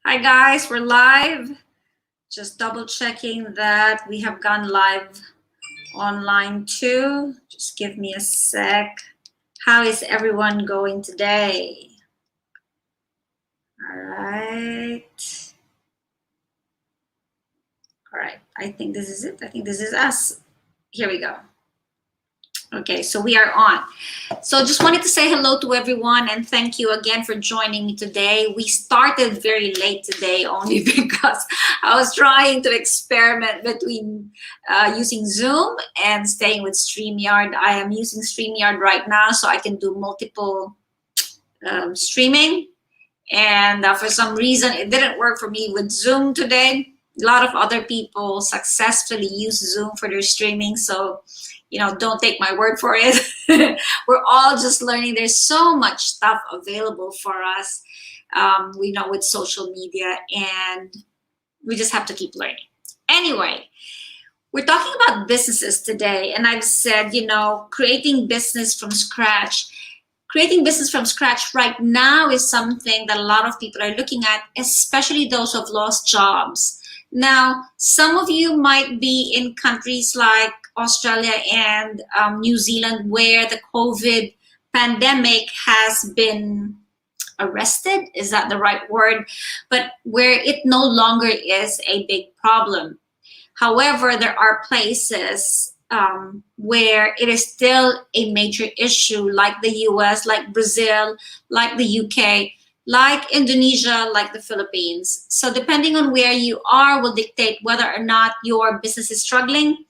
Hi guys, we're live. Just double checking that we have gone live online too. Just give me a sec. How is everyone going today? All right. All right. I think this is it. I think this is us. Here we go. Okay, so we are on. So just wanted to say hello to everyone and thank you again for joining me today. We started very late today only because I was trying to experiment between using Zoom and staying with StreamYard. I am using StreamYard right now so I can do multiple streaming. And for some reason, it didn't work for me with Zoom today. A lot of other people successfully use Zoom for their streaming. So don't take my word for it. We're all just learning. There's so much stuff available for us, we know, with social media, and we just have to keep learning. Anyway, we're talking about businesses today, and I've said, creating business from scratch. Creating business from scratch right now is something that a lot of people are looking at, especially those who have lost jobs. Now, some of you might be in countries like Australia and New Zealand where the COVID pandemic has been arrested. Is that the right word? But where it no longer is a big problem. However, there are places where it is still a major issue, like the US, like Brazil, like the UK, like Indonesia, like the Philippines. So depending on where you are will dictate whether or not your business is struggling,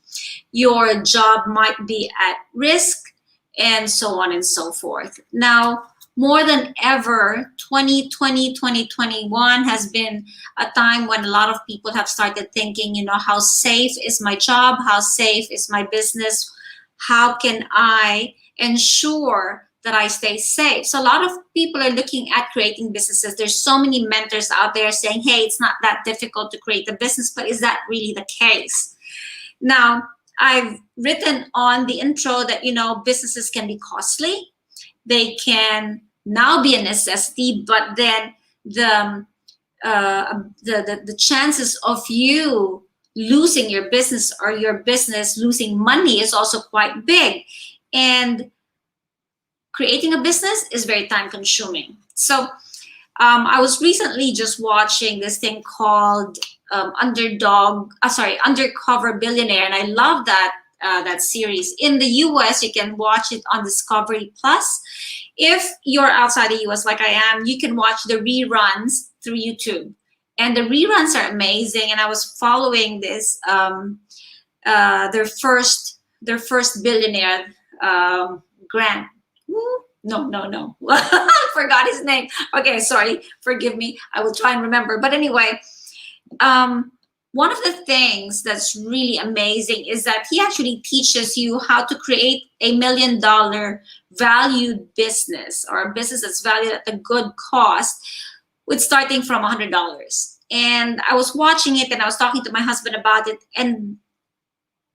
your job might be at risk, and so on and so forth. Now, more than ever, 2020, 2021 has been a time when a lot of people have started thinking, how safe is my job? How safe is my business? How can I ensure that I stay safe? So a lot of people are looking at creating businesses. There's so many mentors out there saying, hey, it's not that difficult to create a business, but is that really the case? Now, I've written on the intro that, businesses can be costly. They can now be a necessity, but then the chances of you losing your business or your business losing money is also quite big. And creating a business is very time consuming. So I was recently just watching this thing called Undercover Billionaire, and I love that series. In the US, you can watch it on Discovery Plus. If you're outside the US like I am, you can watch the reruns through YouTube. And the reruns are amazing. And I was following this, their first billionaire, Grant. No. I forgot his name. Okay, sorry. Forgive me. I will try and remember. But anyway, one of the things that's really amazing is that he actually teaches you how to create $1 million valued business, or a business that's valued at a good cost, with starting from $100. And I was watching it and I was talking to my husband about it. And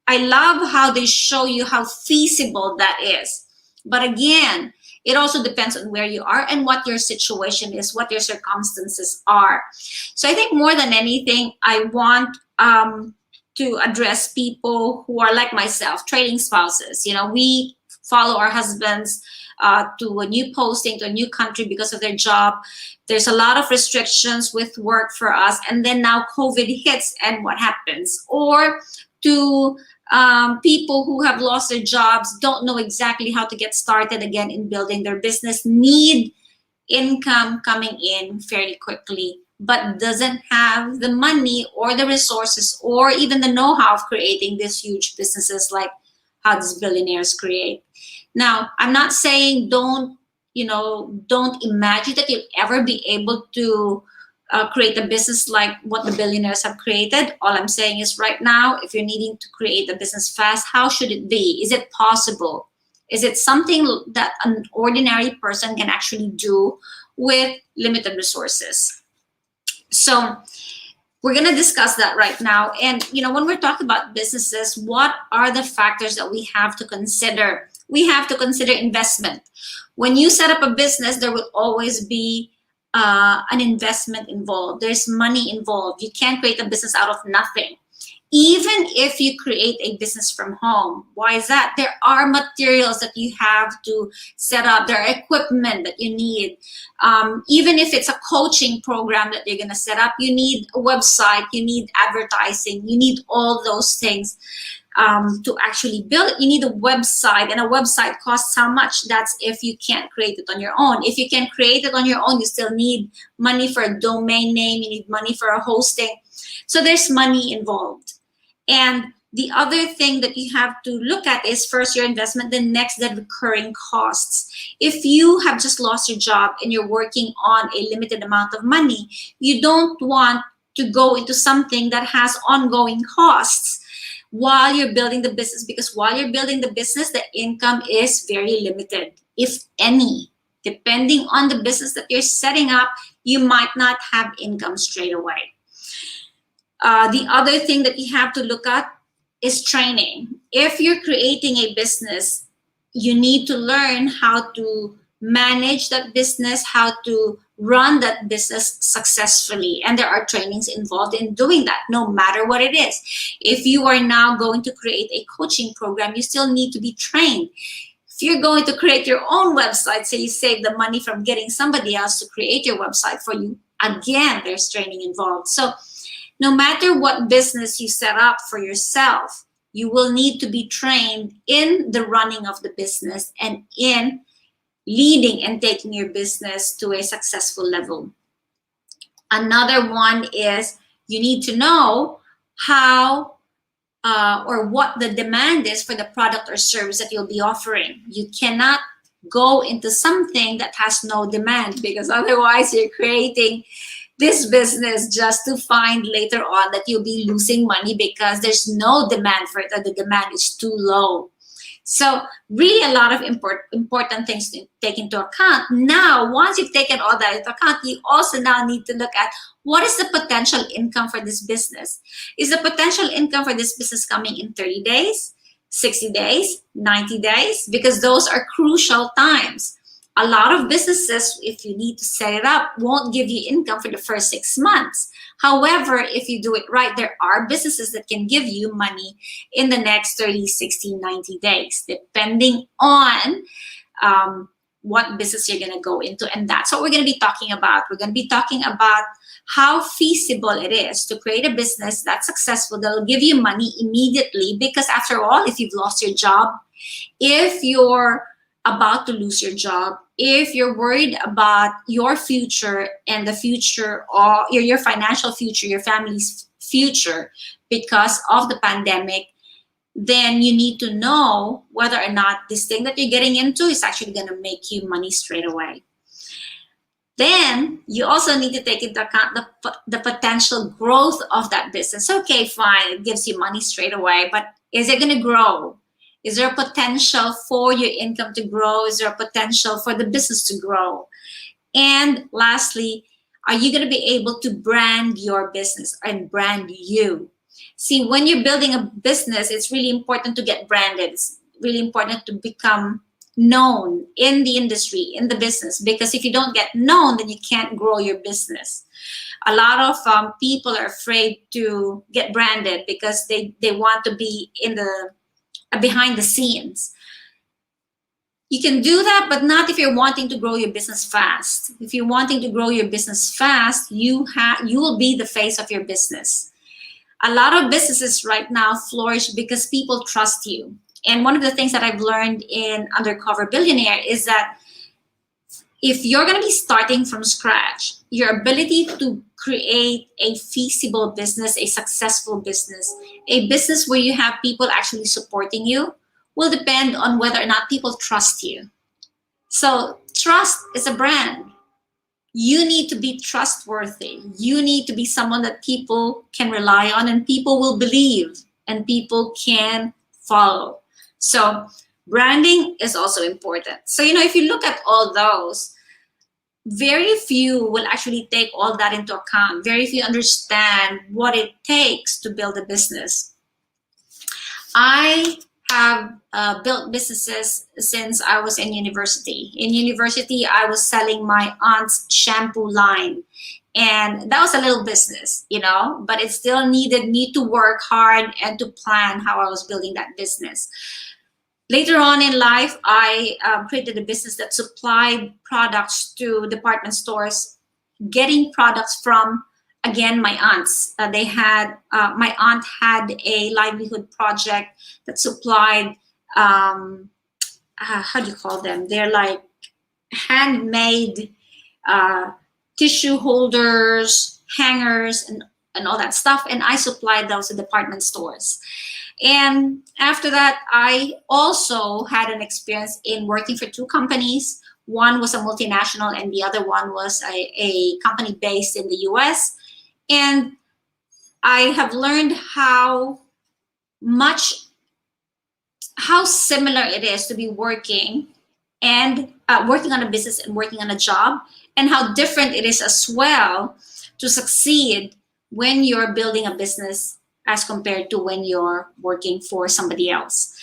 I love how they show you how feasible that is. But again, it also depends on where you are and what your situation is, what your circumstances are. So I think more than anything, I want to address people who are like myself, trading spouses. We follow our husbands to a new posting, to a new country because of their job. There's a lot of restrictions with work for us. And then now COVID hits, and what happens? Or to people who have lost their jobs, don't know exactly how to get started again in building their business, need income coming in fairly quickly, but doesn't have the money or the resources or even the know-how of creating these huge businesses like how these billionaires create. Now, I'm not saying don't imagine that you'll ever be able to create a business like what the billionaires have created. All I'm saying is right now, if you're needing to create a business fast, how should it be? Is it possible? Is it something that an ordinary person can actually do with limited resources? So we're going to discuss that right now. And, when we're talking about businesses, what are the factors that we have to consider? We have to consider investment. When you set up a business, there will always be an investment involved. There's money involved. You can't create a business out of nothing. Even if you create a business from home. Why is that? There are materials that you have to set up. There are equipment that you need. Even if it's a coaching program that you're going to set up, you need a website, you need advertising, you need all those things to actually build it. You need a website, and a website costs how much? That's if you can't create it on your own. If you can create it on your own, you still need money for a domain name, you need money for a hosting. So there's money involved. And the other thing that you have to look at is first your investment, then next the recurring costs. If you have just lost your job and you're working on a limited amount of money, you don't want to go into something that has ongoing costs while you're building the business, because while you're building the business, the income is very limited, if any. Depending on the business that you're setting up, you might not have income straight away. The other thing that you have to look at is training. If you're creating a business, you need to learn how to manage that business, how to run that business successfully. And there are trainings involved in doing that, no matter what it is. If you are now going to create a coaching program, you still need to be trained. If you're going to create your own website, so you save the money from getting somebody else to create your website for you, again, there's training involved. So no matter what business you set up for yourself, you will need to be trained in the running of the business and in leading and taking your business to a successful level. Another one is you need to know how or what the demand is for the product or service that you'll be offering. You cannot go into something that has no demand, because otherwise you're creating this business just to find later on that you'll be losing money because there's no demand for it, or the demand is too low. So really a lot of important things to take into account. Now, once you've taken all that into account, you also now need to look at what is the potential income for this business. Is the potential income for this business coming in 30 days, 60 days, 90 days? Because those are crucial times. A lot of businesses, if you need to set it up, won't give you income for the first 6 months. However, if you do it right, there are businesses that can give you money in the next 30, 60, 90 days, depending on what business you're going to go into. And that's what we're going to be talking about. We're going to be talking about how feasible it is to create a business that's successful, that will give you money immediately. Because after all, if you've lost your job, if you're about to lose your job, if you're worried about your future and the future, or your financial future, your family's future because of the pandemic, then you need to know whether or not this thing that you're getting into is actually going to make you money straight away. Then you also need to take into account the potential growth of that business. Okay, fine, it gives you money straight away, but is it going to grow? Is there a potential for your income to grow? Is there a potential for the business to grow? And lastly, are you going to be able to brand your business and brand you? See, when you're building a business, it's really important to get branded. It's really important to become known in the industry, in the business, because if you don't get known, then you can't grow your business. A lot of people are afraid to get branded because they want to be in the behind the scenes. You can do that, but not if you're wanting to grow your business fast. If you're wanting to grow your business fast, you will be the face of your business. A lot of businesses right now flourish because people trust you. And one of the things that I've learned in Undercover Billionaire is that if you're going to be starting from scratch, your ability to create a feasible business, a successful business, a business where you have people actually supporting you, will depend on whether or not people trust you. So trust is a brand. You need to be trustworthy. You need to be someone that people can rely on and people will believe and people can follow. So branding is also important. So, if you look at all those, very few will actually take all that into account. Very few understand what it takes to build a business. I have built businesses since I was in university. In university, I was selling my aunt's shampoo line. And that was a little business, you know, but it still needed me to work hard and to plan how I was building that business. Later on in life, I created a business that supplied products to department stores, getting products from, again, my aunts. My aunt had a livelihood project that supplied, how do you call them? They're like handmade uh, tissue holders, hangers, and all that stuff. And I supplied those to department stores. And after that, I also had an experience in working for two companies. One was a multinational, and the other one was a company based in the US. And I have learned how similar it is to be working and working on a business and working on a job, and how different it is as well to succeed when you're building a business as compared to when you're working for somebody else.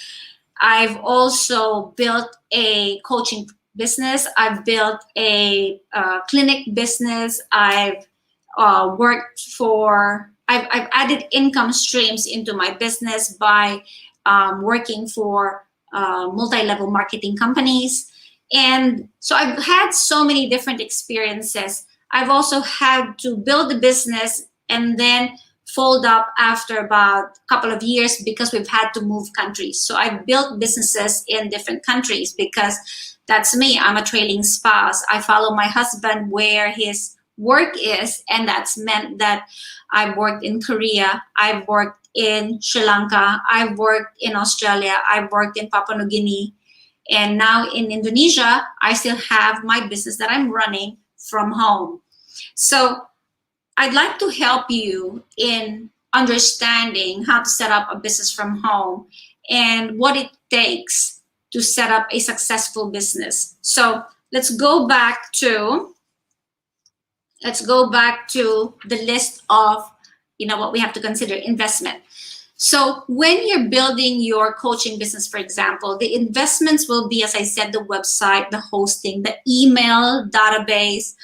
I've also built a coaching business. I've built a clinic business. I've I've added income streams into my business by working for multi-level marketing companies. And so I've had so many different experiences. I've also had to build a business and then fold up after about a couple of years because we've had to move countries. So I've built businesses in different countries because that's me. I'm a trailing spouse. I follow my husband where his work is, and that's meant that I've worked in Korea, I've worked in Sri Lanka, I've worked in Australia, I've worked in Papua New Guinea, and now in Indonesia, I still have my business that I'm running from home. So I'd like to help you in understanding how to set up a business from home and what it takes to set up a successful business. So let's go back to the list of what we have to consider. Investment. So when you're building your coaching business, for example, the investments will be, as I said, the website, the hosting, the email database,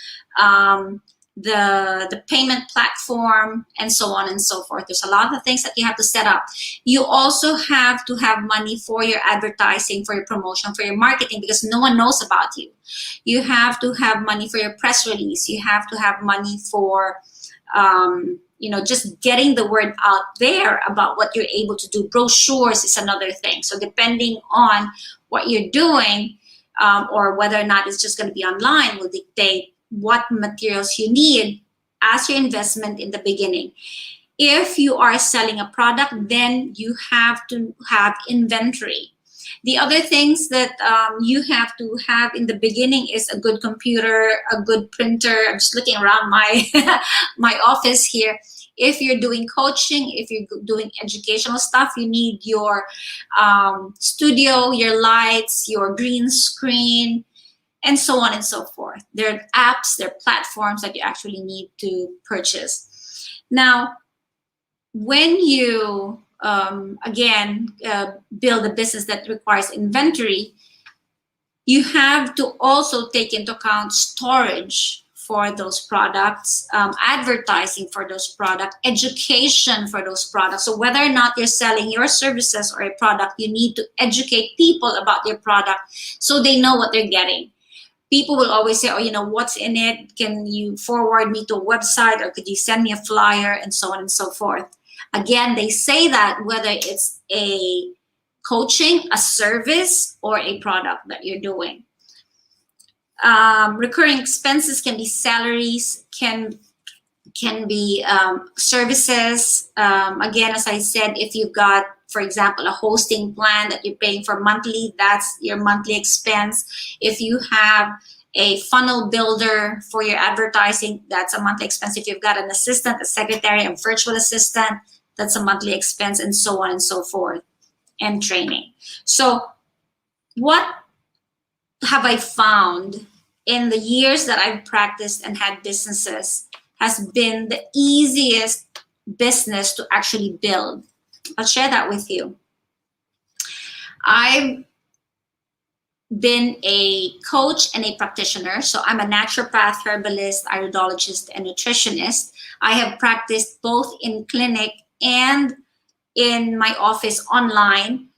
the payment platform, and so on and so forth. There's a lot of things that you have to set up. You also have to have money for your advertising, for your promotion, for your marketing, because no one knows about you. You have to have money for your press release. You have to have money for just getting the word out there about what you're able to do. Brochures is another thing. So depending on what you're doing, or whether or not it's just going to be online, will dictate what materials you need as your investment in the beginning. If you are selling a product, then you have to have inventory. The other things that you have to have in the beginning is a good computer, a good printer. I'm just looking around my my office here. If you're doing coaching, if you're doing educational stuff, you need your studio, your lights, your green screen, and so on and so forth. There are apps, there are platforms that you actually need to purchase. Now, when you, build a business that requires inventory, you have to also take into account storage for those products, advertising for those products, education for those products. So whether or not you're selling your services or a product, you need to educate people about your product so they know what they're getting. People will always say, what's in it? Can you forward me to a website, or could you send me a flyer, and so on and so forth. Again, they say that whether it's a coaching, a service, or a product that you're doing. Recurring expenses can be salaries, can be services. Again, as I said, if you've got, for example, a hosting plan that you're paying for monthly, that's your monthly expense. If you have a funnel builder for your advertising, that's a monthly expense. If you've got an assistant, a secretary, a virtual assistant, that's a monthly expense, and so on and so forth, and training. So what have I found in the years that I've practiced and had businesses has been the easiest business to actually build? I'll share that with you. I've been a coach and a practitioner. So I'm a naturopath, herbalist, iridologist, and nutritionist. I have practiced both in clinic and in my office online,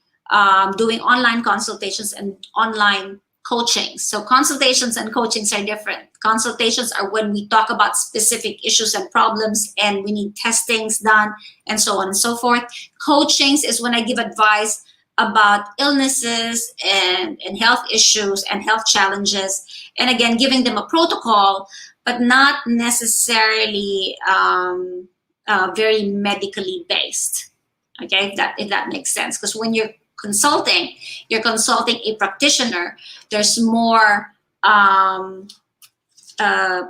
doing online consultations and online coaching. So consultations and coachings are different. Consultations are when we talk about specific issues and problems and we need testings done and so on and so forth. Coachings is when I give advice about illnesses and health issues and health challenges. And again, giving them a protocol, but not necessarily very medically based. Okay, if that makes sense. Because when you're consulting a practitioner. There's more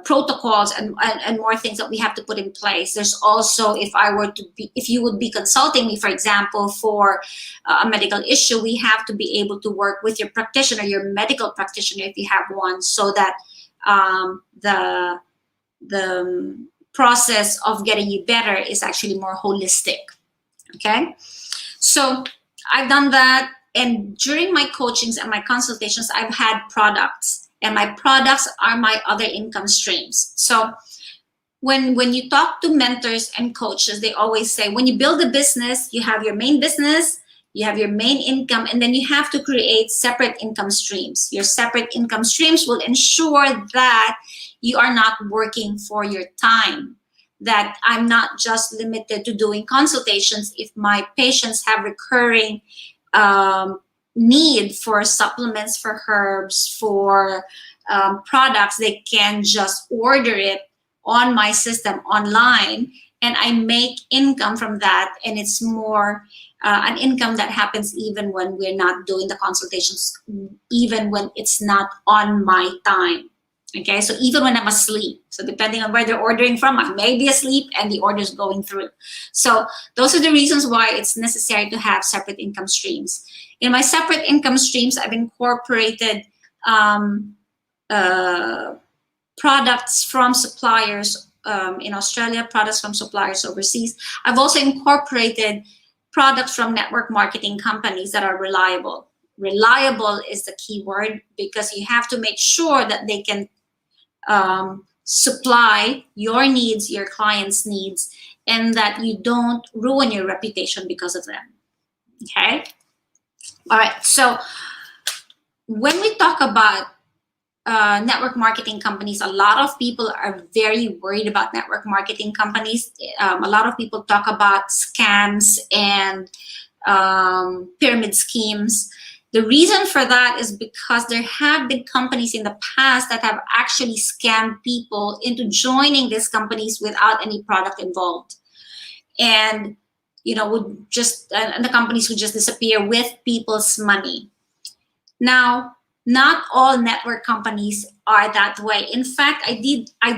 protocols and more things that we have to put in place. There's also, if you would be consulting me, for example, for a medical issue, we have to be able to work with your practitioner, your medical practitioner, if you have one, so that the process of getting you better is actually more holistic. Okay, so I've done that, and during my coachings and my consultations, I've had products, and my products are my other income streams. So when you talk to mentors and coaches, they always say, when you build a business, you have your main business, you have your main income, and then you have to create separate income streams. Your separate income streams will ensure that you are not working for your time, that I'm not just limited to doing consultations. If my patients have recurring need for supplements, for herbs, for products, they can just order it on my system online, and I make income from that. And it's more an income that happens even when we're not doing the consultations, even when it's not on my time. Okay, so even when I'm asleep, so depending on where they're ordering from, I may be asleep and the order's going through. So those are the reasons why it's necessary to have separate income streams. In my separate income streams, I've incorporated products from suppliers in Australia, products from suppliers overseas. I've also incorporated products from network marketing companies that are reliable. Reliable is the key word, because you have to make sure that they can supply your needs, your clients' needs, and that you don't ruin your reputation because of them. Okay? All right. So when we talk about network marketing companies, a lot of people are very worried about network marketing companies. A lot of people talk about scams and pyramid schemes. The reason for that is because there have been companies in the past that have actually scammed people into joining these companies without any product involved. And, and the companies would just disappear with people's money. Now, not all network companies are that way. In fact, I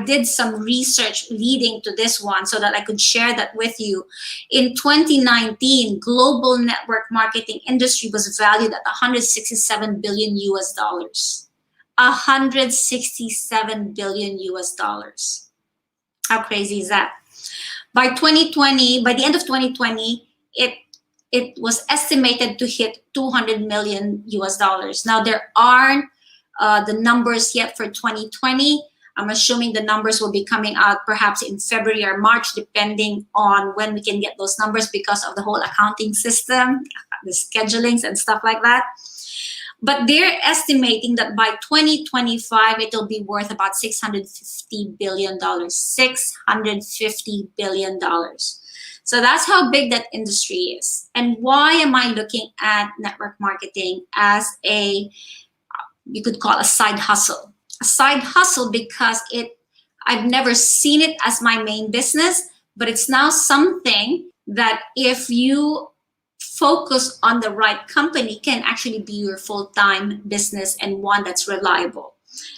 did some research leading to this one so that I could share that with you. In 2019, global network marketing industry was valued at 167 billion US dollars. 167 billion US dollars. How crazy is that? By the end of 2020, it was estimated to hit 200 million US dollars. Now, there aren't the numbers yet for 2020. I'm assuming the numbers will be coming out perhaps in February or March, depending on when we can get those numbers because of the whole accounting system, the schedulings and stuff like that. But they're estimating that by 2025, it'll be worth about $650 billion. $650 billion. So that's how big that industry is. And why am I looking at network marketing as you could call a side hustle? A side hustle because I've never seen it as my main business, but it's now something that if you focus on the right company can actually be your full-time business, and one that's reliable.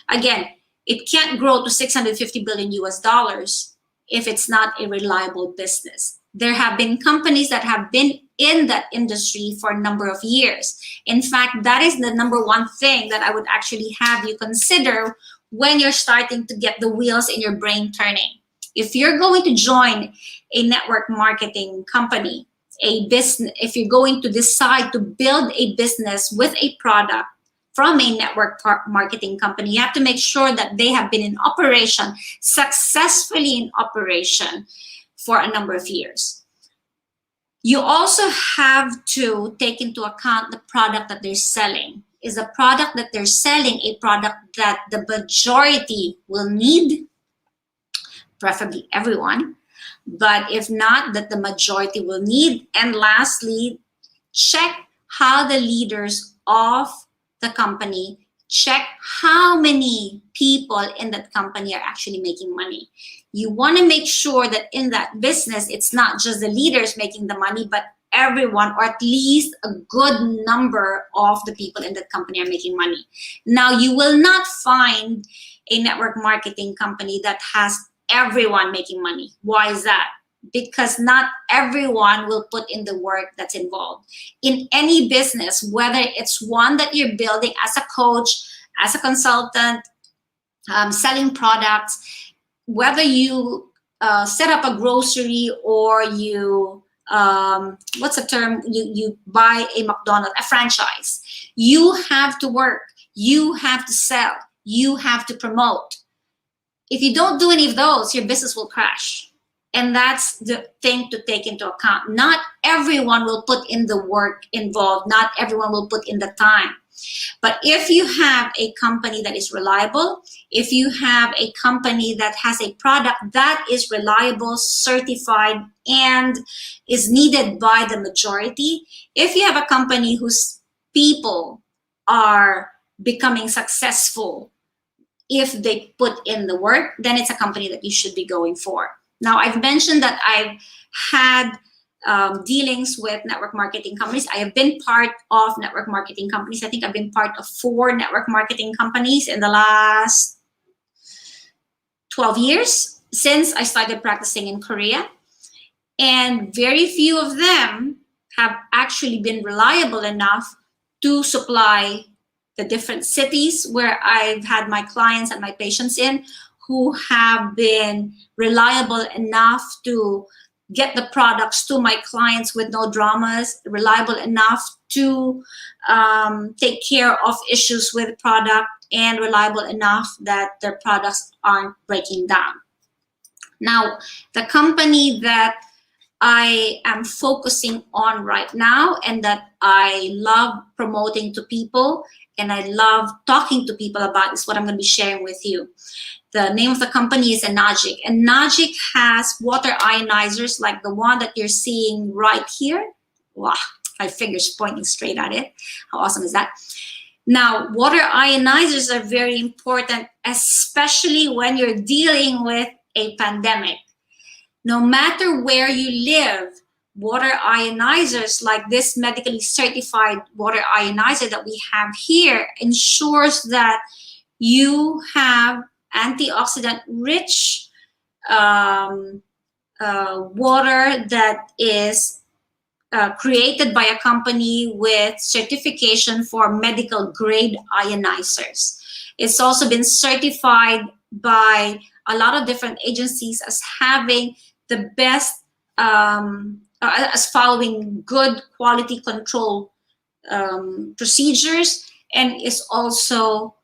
Again, it can't grow to 650 billion US dollars if it's not a reliable business. There have been companies that have been in that industry for a number of years. In fact, that is the number one thing that I would actually have you consider when you're starting to get the wheels in your brain turning. If you're going to join a network marketing company, a business, if you're going to decide to build a business with a product from a network marketing company, you have to make sure that they have been in operation, successfully in operation for a number of years. You also have to take into account the product that they're selling. Is the product that they're selling a product that the majority will need? Preferably everyone. But if not, that the majority will need. And lastly, check how the leaders of the company, check how many people in that company are actually making money. You want to make sure that in that business, it's not just the leaders making the money, but everyone, or at least a good number of the people in that company are making money. Now, you will not find a network marketing company that has everyone making money. Why is that? Because not everyone will put in the work that's involved. In any business, whether it's one that you're building as a coach, as a consultant, selling products, whether you set up a grocery or you, what's the term? You buy a McDonald's, a franchise. You have to work, you have to sell, you have to promote. If you don't do any of those, your business will crash. And that's the thing to take into account. Not everyone will put in the work involved. Not everyone will put in the time. But if you have a company that is reliable, if you have a company that has a product that is reliable, certified, and is needed by the majority, if you have a company whose people are becoming successful, if they put in the work, then it's a company that you should be going for. Now, I've mentioned that I've had dealings with network marketing companies. I have been part of network marketing companies. I think I've been part of 4 network marketing companies in the last 12 years since I started practicing in Korea. And very few of them have actually been reliable enough to supply the different cities where I've had my clients and my patients in, who have been reliable enough to get the products to my clients with no dramas, reliable enough to take care of issues with product, and reliable enough that their products aren't breaking down. Now, the company that I am focusing on right now and that I love promoting to people and I love talking to people about is what I'm going to be sharing with you. The name of the company is Enagic. Enagic has water ionizers like the one that you're seeing right here. Wow, my fingers pointing straight at it. How awesome is that? Now, water ionizers are very important, especially when you're dealing with a pandemic. No matter where you live, water ionizers like this medically certified water ionizer that we have here ensures that you have antioxidant rich water that is created by a company with certification for medical grade ionizers. It's also been certified by a lot of different agencies as having the best, as following good quality control procedures, and is also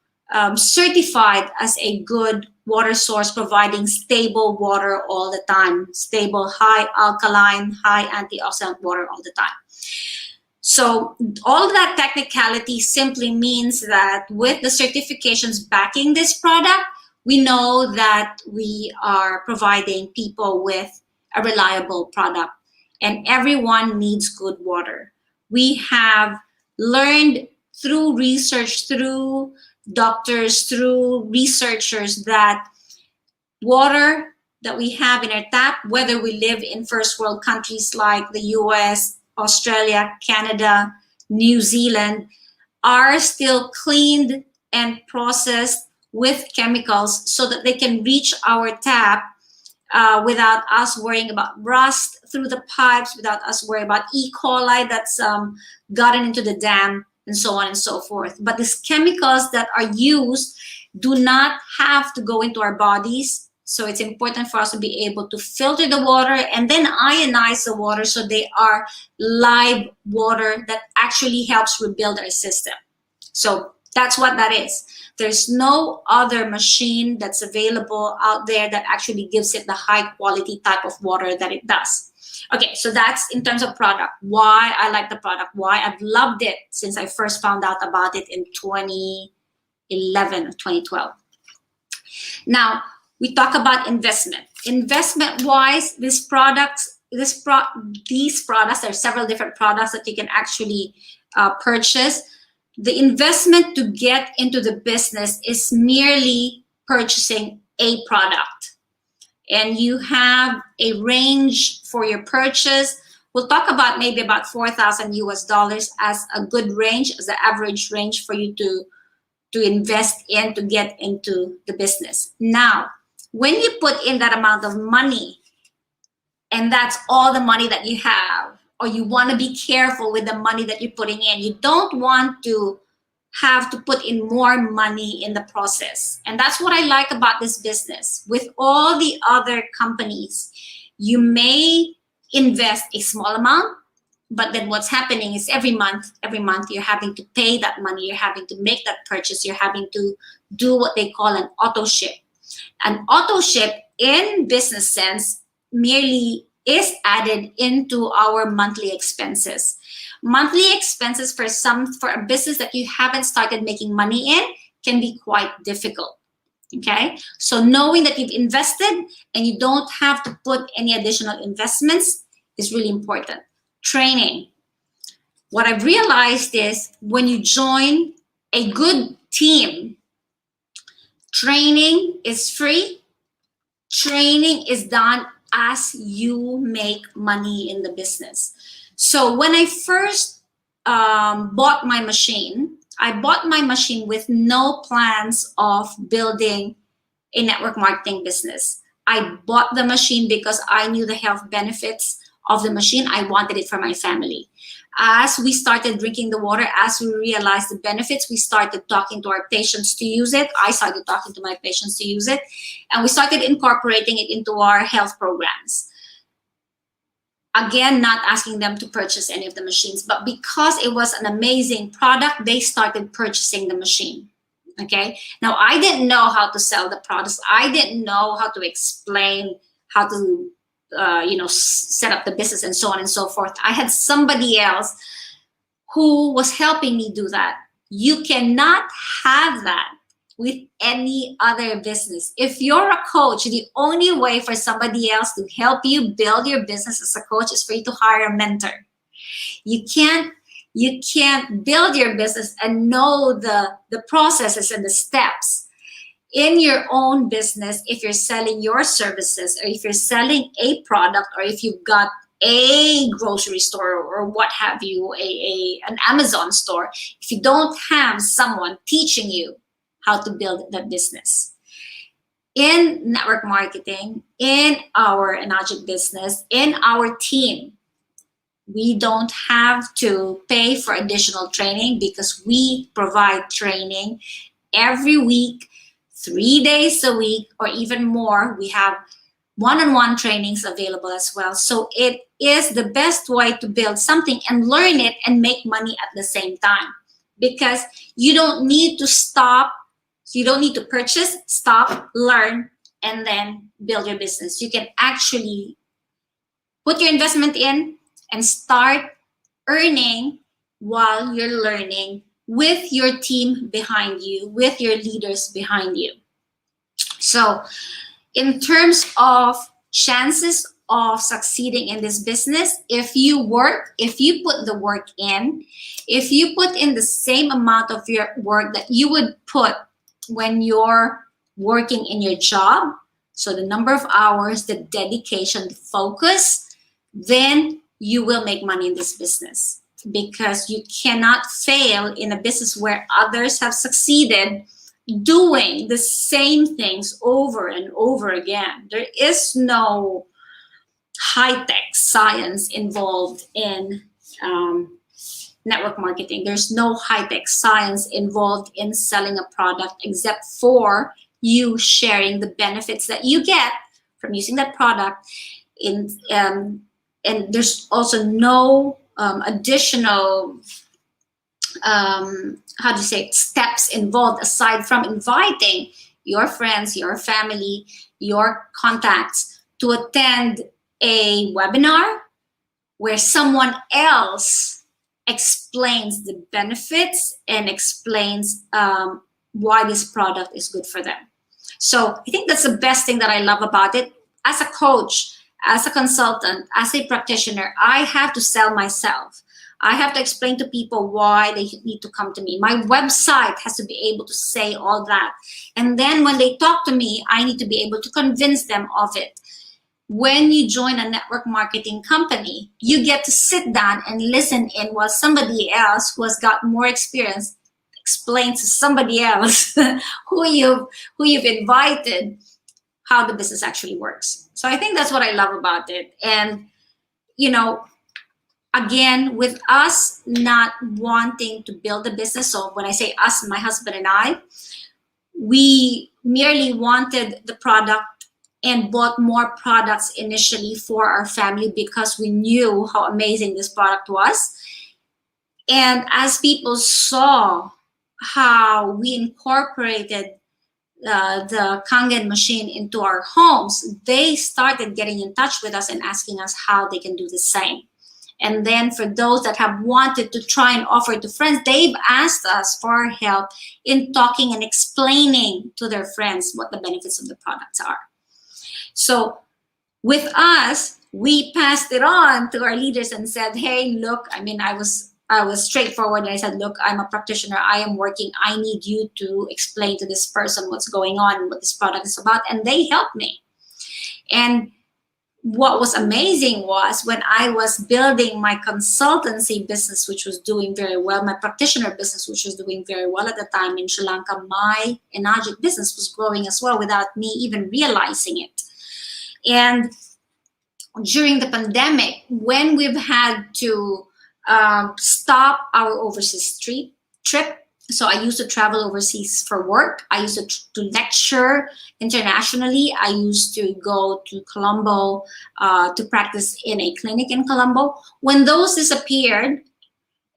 certified as a good water source, providing stable water all the time, stable, high alkaline, high antioxidant water all the time. So all of that technicality simply means that with the certifications backing this product, we know that we are providing people with a reliable product, and everyone needs good water. We have learned through research, through doctors, through researchers, that water that we have in our tap, whether we live in first world countries like the US, Australia, Canada, New Zealand, are still cleaned and processed with chemicals so that they can reach our tap without us worrying about rust through the pipes, without us worrying about E. coli that's gotten into the dam, and so on and so forth. But these chemicals that are used do not have to go into our bodies, So it's important for us to be able to filter the water and then ionize the water so they are live water that actually helps rebuild our system. So that's what that is. There's no other machine that's available out there that actually gives it the high quality type of water that it does. Okay, so that's in terms of product. Why I like the product, why I've loved it since I first found out about it in 2011 or 2012. Now, we talk about investment. Investment-wise, these products, there are several different products that you can actually purchase. The investment to get into the business is merely purchasing a product. And you have a range for your purchase. We'll talk about maybe about 4,000 US dollars as a good range, as the average range for you to invest in to get into the business. Now, when you put in that amount of money, and that's all the money that you have, or you want to be careful with the money that you're putting in. You don't want to have to put in more money in the process. And that's what I like about this business. With all the other companies, you may invest a small amount, but then what's happening is every month you're having to pay that money, you're having to make that purchase, you're having to do what they call an auto ship. An auto ship in business sense merely is added into our monthly expenses. Monthly expenses for a business that you haven't started making money in can be quite difficult. Okay, so knowing that you've invested and you don't have to put any additional investments is really important. Training. What I've realized is when you join a good team, training is free. Training is done as you make money in the business. So when I first bought my machine, I bought my machine with no plans of building a network marketing business. I bought the machine because I knew the health benefits of the machine. I wanted it for my family. As we started drinking the water, as we realized the benefits, we started talking to our patients to use it. I started talking to my patients to use it, and we started incorporating it into our health programs. Again, not asking them to purchase any of the machines, but because it was an amazing product, they started purchasing the machine. Okay. Now, I didn't know how to sell the products. I didn't know how to explain how to set up the business and so on and so forth. I had somebody else who was helping me do that. You cannot have that with any other business. If you're a coach, the only way for somebody else to help you build your business as a coach is for you to hire a mentor. You can't build your business and know the processes and the steps in your own business if you're selling your services, or if you're selling a product, or if you've got a grocery store or what have you, an Amazon store. If you don't have someone teaching you how to build that business. In network marketing, in our Enagic business, in our team, we don't have to pay for additional training because we provide training every week, 3 days a week, or even more. We have one-on-one trainings available as well. So it is the best way to build something and learn it and make money at the same time, because you don't need to stop. You don't need to purchase, stop, learn, and then build your business. You can actually put your investment in and start earning while you're learning with your team behind you, with your leaders behind you. So in terms of chances of succeeding in this business, if you put the work in, if you put in the same amount of your work that you would put when you're working in your job, so the number of hours, the dedication, the focus, then you will make money in this business, because you cannot fail in a business where others have succeeded doing the same things over and over again. There is no high-tech science involved in network marketing. There's no high-tech science involved in selling a product except for you sharing the benefits that you get from using that product. And there's also no additional how do you say, steps involved aside from inviting your friends, your family, your contacts to attend a webinar where someone else explains the benefits and explains why this product is good for them. So I think that's the best thing that I love about it. As a coach, as a consultant, as a practitioner, I have to sell myself. I have to explain to people why they need to come to me. My website has to be able to say all that. And then when they talk to me, I need to be able to convince them of it. When you join a network marketing company, you get to sit down and listen in while somebody else who has got more experience explains to somebody else who you've invited how the business actually works. So I think that's what I love about it. And, you know, again, with us not wanting to build a business, so when I say us, my husband and I, we merely wanted the product and bought more products initially for our family because we knew how amazing this product was. And as people saw how we incorporated the Kangen machine into our homes, they started getting in touch with us and asking us how they can do the same. And then for those that have wanted to try and offer to friends, they've asked us for help in talking and explaining to their friends what the benefits of the products are. So with us, we passed it on to our leaders and said, hey, look, I mean, I was straightforward. And I said, look, I'm a practitioner. I am working. I need you to explain to this person what's going on and what this product is about. And they helped me. And what was amazing was when I was building my consultancy business, which was doing very well, my practitioner business, which was doing very well at the time in Sri Lanka, my Enagic business was growing as well without me even realizing it. And during the pandemic, when we've had to stop our overseas trip, so I used to travel overseas for work. I used to lecture internationally. I used to go to Colombo to practice in a clinic in Colombo. When those disappeared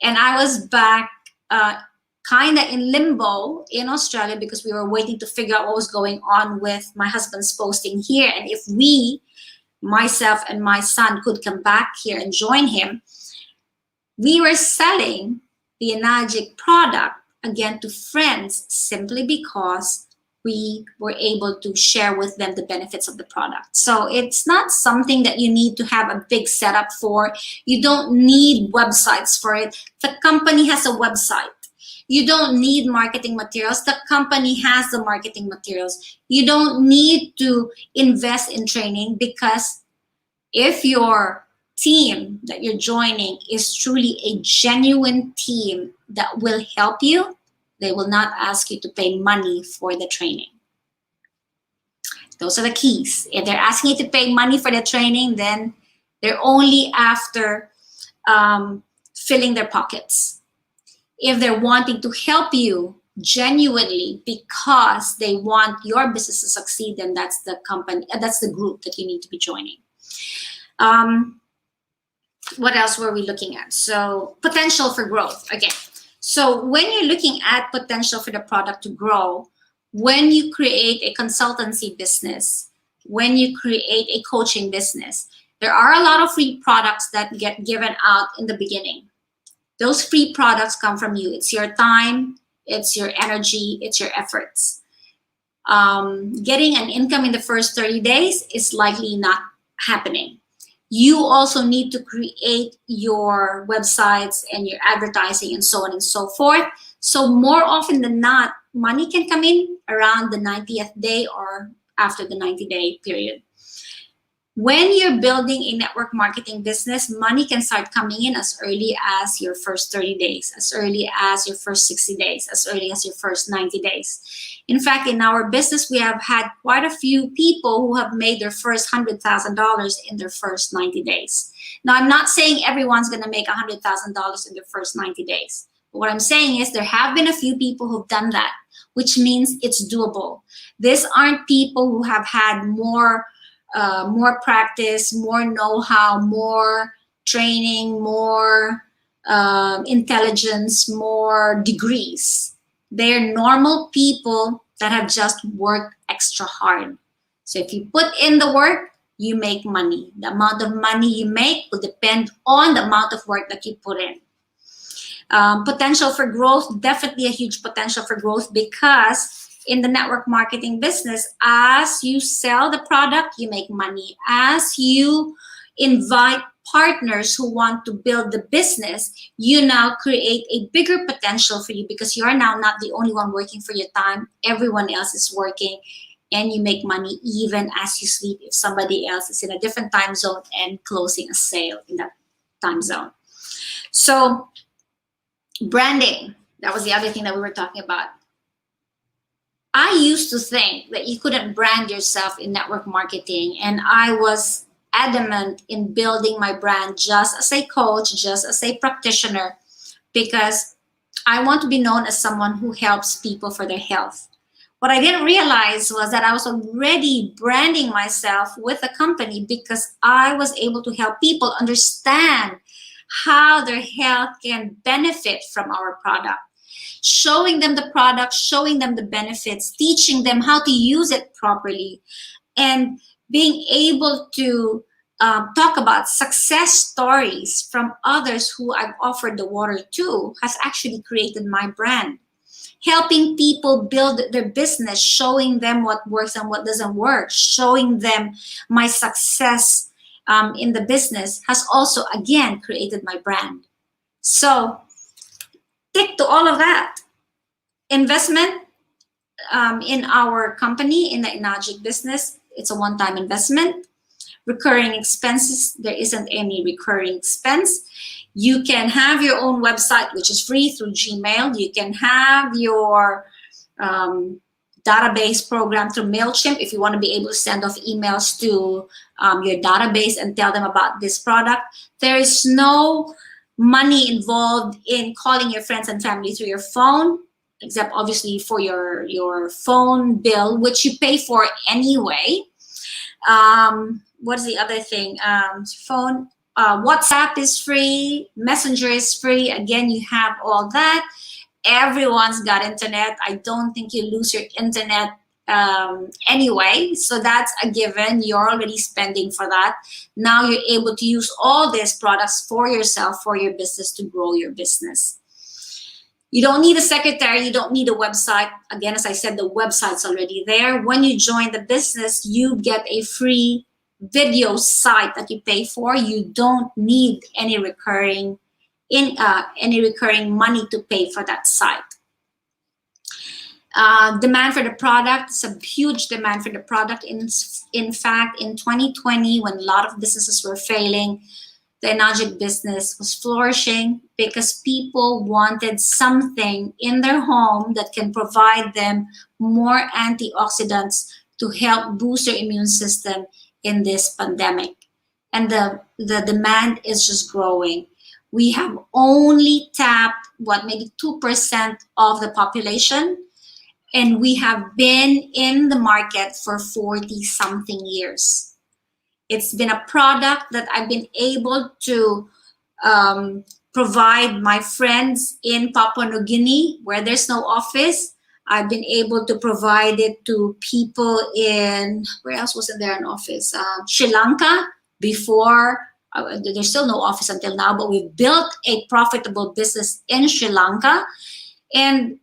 and I was back kind of in limbo in Australia because we were waiting to figure out what was going on with my husband's posting here and if we, myself and my son, could come back here and join him, we were selling the Enagic product again to friends simply because we were able to share with them the benefits of the product. So it's not something that you need to have a big setup for. You don't need websites for it. The company has a website. You don't need marketing materials. The company has the marketing materials. You don't need to invest in training because if your team that you're joining is truly a genuine team that will help you, they will not ask you to pay money for the training. Those are the keys. If they're asking you to pay money for the training, then they're only after filling their pockets. If they're wanting to help you genuinely because they want your business to succeed, then that's the company, that's the group that you need to be joining. What else were we looking at? So potential for growth again. So when you're looking at potential for the product to grow, when you create a consultancy business, when you create a coaching business, there are a lot of free products that get given out in the beginning. Those free products come from you. It's your time, it's your energy, it's your efforts. Getting an income in the first 30 days is likely not happening. You also need to create your websites and your advertising and so on and so forth. So more often than not, money can come in around the 90th day or after the 90-day period. When you're building a network marketing business, money can start coming in as early as your first 30 days, as early as your first 60 days, as early as your first 90 days. In fact, in our business, we have had quite a few people who have made their first $100,000 in their first 90 days. Now, I'm not saying everyone's going to make $100,000 in their first 90 days. But what I'm saying is there have been a few people who've done that which means it's doable. These aren't people who have had more practice, more know-how, more training, more intelligence, more degrees. They're normal people that have just worked extra hard. So if you put in the work, you make money. The amount of money you make will depend on the amount of work that you put in. Potential for growth, definitely a huge potential for growth, because in the network marketing business, as you sell the product, you make money. As you invite partners who want to build the business, you now create a bigger potential for you, because you are now not the only one working for your time. Everyone else is working, and you make money even as you sleep if somebody else is in a different time zone and closing a sale in that time zone. So branding, that was the other thing that we were talking about. I used to think that you couldn't brand yourself in network marketing, and I was adamant in building my brand just as a coach, just as a practitioner, because I want to be known as someone who helps people for their health. What I didn't realize was that I was already branding myself with a company, because I was able to help people understand how their health can benefit from our product. Showing them the product, showing them the benefits, teaching them how to use it properly, and being able to talk about success stories from others who I've offered the water to has actually created my brand. Helping people build their business, showing them what works and what doesn't work, showing them my success in the business has also, again, created my brand. So stick to all of that. Investment in our company, in the Enagic business, it's a one-time investment. Recurring expenses, there isn't any recurring expense. You can have your own website, which is free through Gmail. You can have your database program through MailChimp if you want to be able to send off emails to your database and tell them about this product. There is no money involved in calling your friends and family through your phone, except obviously for your phone bill, which you pay for anyway. What's the other thing? Phone, WhatsApp is free, Messenger is free. Again, you have all that. Everyone's got internet. I don't think you lose your internet anyway, so that's a given. You're already spending for that. Now you're able to use all these products for yourself, for your business, to grow your business. You don't need a secretary, you don't need a website. Again, as I said, the website's already there. When you join the business, you get a free video site that you pay for. You don't need any recurring money to pay for that site. Demand for the product, it's a huge demand for the product. In fact, in 2020, when a lot of businesses were failing, the Enagic business was flourishing because people wanted something in their home that can provide them more antioxidants to help boost their immune system in this pandemic. And the demand is just growing. We have only tapped, maybe 2% of the population, and we have been in the market for 40-something years. It's been a product that I've been able to provide my friends in Papua New Guinea, where there's no office. I've been able to provide it to people in, where else wasn't there an office? Sri Lanka before. There's still no office until now, but we've built a profitable business in Sri Lanka. And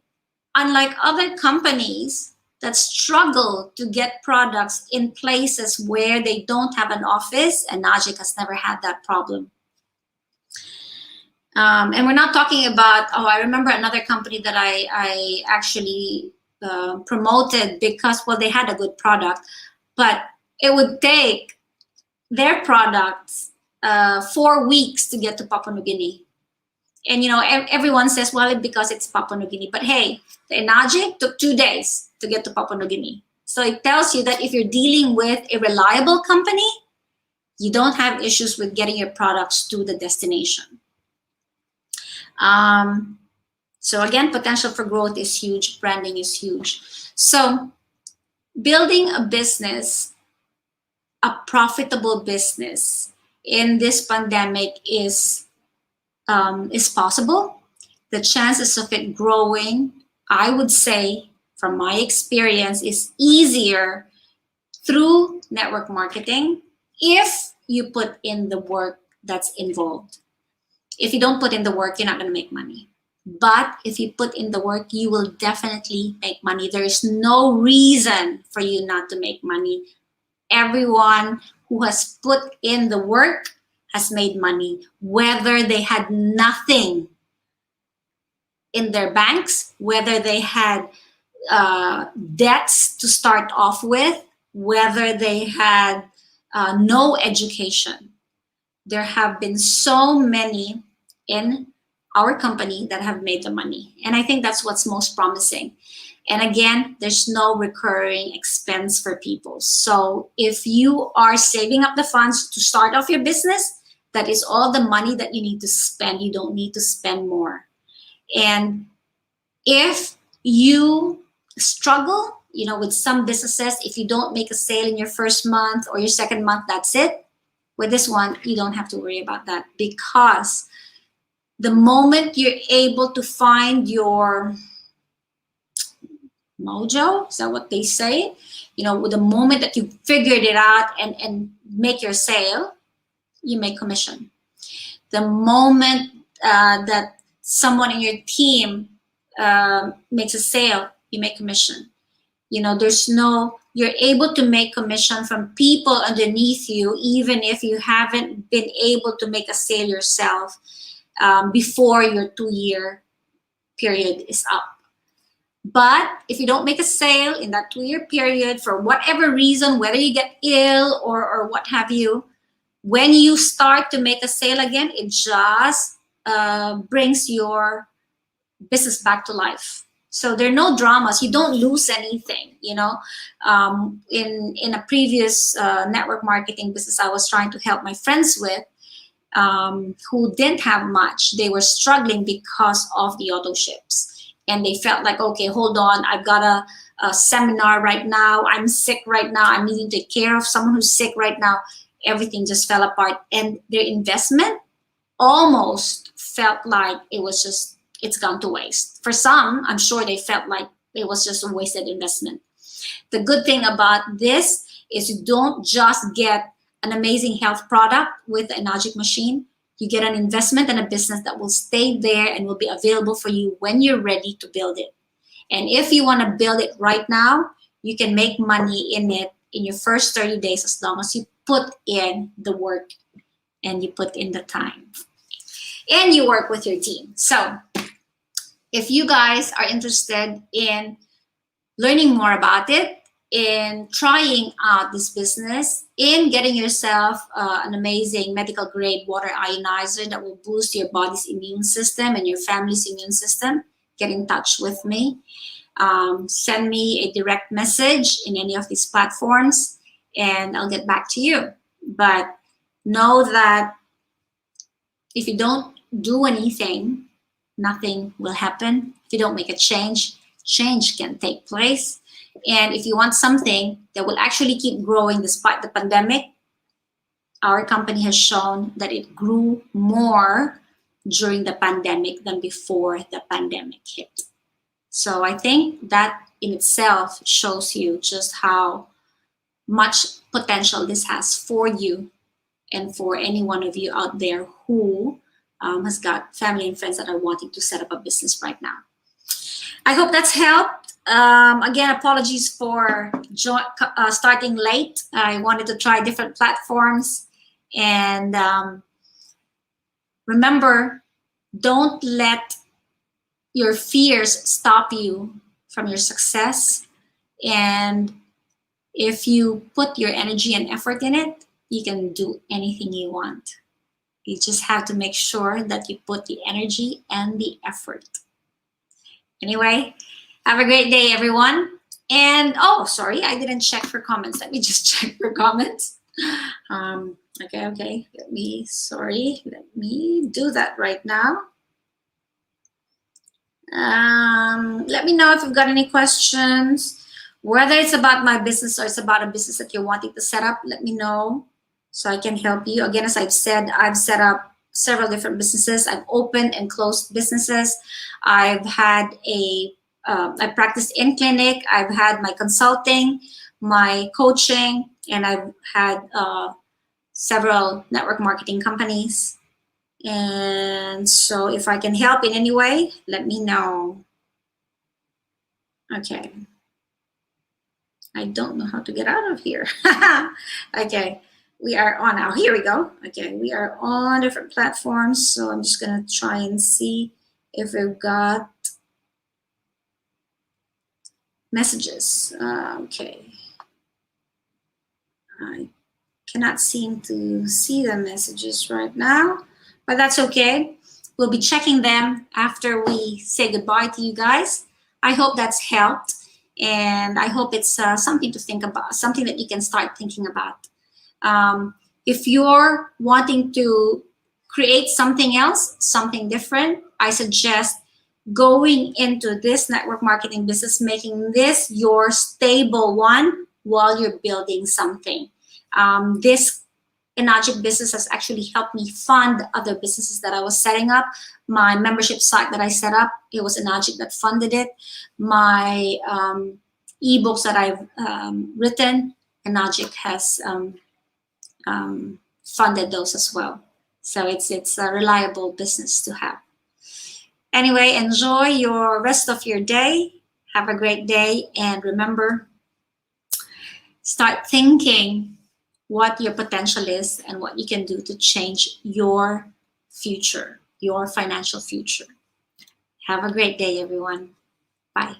unlike other companies that struggle to get products in places where they don't have an office, Enagic has never had that problem. And we're not talking about, I remember another company that I actually promoted because, well, they had a good product, but it would take their products 4 weeks to get to Papua New Guinea. And everyone says, well, because it's Papua New Guinea. But hey, the Enagic took 2 days to get to Papua New Guinea. So it tells you that if you're dealing with a reliable company, you don't have issues with getting your products to the destination. So again, potential for growth is huge, branding is huge. So building a business, a profitable business in this pandemic is possible. The chances of it growing, I would say, from my experience, is easier through network marketing if you put in the work that's involved. If you don't put in the work, you're not going to make money. But if you put in the work, you will definitely make money. There is no reason for you not to make money. Everyone who has put in the work has made money, whether they had nothing in their banks, whether they had debts to start off with, whether they had no education. There have been so many in our company that have made the money. And I think that's what's most promising. And again, there's no recurring expense for people. So if you are saving up the funds to start off your business, that is all the money that you need to spend. You don't need to spend more. And if you struggle, with some businesses, if you don't make a sale in your first month or your second month, that's it. With this one, you don't have to worry about that, because the moment you're able to find your mojo, is that what they say? With the moment that you figured it out and make your sale, you make commission. The moment that someone in your team makes a sale, you make commission. You're able to make commission from people underneath you, even if you haven't been able to make a sale yourself before your 2-year period is up. But if you don't make a sale in that 2-year period, for whatever reason, whether you get ill or what have you, when you start to make a sale again, it just brings your business back to life. So there are no dramas. You don't lose anything. In a previous network marketing business I was trying to help my friends with, who didn't have much. They were struggling because of the auto ships, and they felt like, okay, hold on, I've got a seminar right now. I'm sick right now. I'm needing to take care of someone who's sick right now. Everything just fell apart, and their investment almost felt like it's gone to waste. For some, I'm sure they felt like it was just a wasted investment. The good thing about this is you don't just get an amazing health product with the Enagic machine. You get an investment and a business that will stay there and will be available for you when you're ready to build it. And if you want to build it right now, you can make money in it in your first 30 days as long as you put in the work and you put in the time and you work with your team. So if you guys are interested in learning more about it, in trying out this business, in getting yourself an amazing medical grade water ionizer that will boost your body's immune system and your family's immune system, get in touch with me. Send me a direct message in any of these platforms and I'll get back to you. But know that if you don't do anything, nothing will happen. If you don't make a change, change can take place. And if you want something that will actually keep growing despite the pandemic, our company has shown that it grew more during the pandemic than before the pandemic hit. So I think that in itself shows you just how much potential this has for you and for any one of you out there who has got family and friends that are wanting to set up a business right now. I hope that's helped. Again, apologies for starting late. I wanted to try different platforms. And remember, don't let your fears stop you from your success. And if you put your energy and effort in it, you can do anything you want. You just have to make sure that you put the energy and the effort. Anyway, have a great day, everyone. And oh, sorry, I didn't check for comments. Let me just check for comments. Okay. Let me do that right now. Let me know if you've got any questions, whether it's about my business or it's about a business that you're wanting to set up. Let me know so I can help you. Again, as I've said, I've set up several different businesses. I've opened and closed businesses. I've had I practiced in clinic. I've had my consulting, my coaching, and I've had several network marketing companies. And so if I can help in any way, let me know. Okay. I don't know how to get out of here. Okay. We are on now. Here we go. Okay. We are on different platforms. So I'm just going to try and see if we've got messages. Okay. I cannot seem to see the messages right now, but that's okay. We'll be checking them after we say goodbye to you guys. I hope that's helped, and I hope it's something to think about, something that you can start thinking about. If you're wanting to create something else, something different, I suggest going into this network marketing business, making this your stable one while you're building something. This Enagic business has actually helped me fund other businesses that I was setting up. My membership site that I set up, it was Enagic that funded it. My ebooks that I've written, Enagic has funded those as well. So it's a reliable business to have. Anyway, enjoy your rest of your day. Have a great day, and remember, start thinking what your potential is and what you can do to change your future, your financial future. Have a great day, everyone. Bye.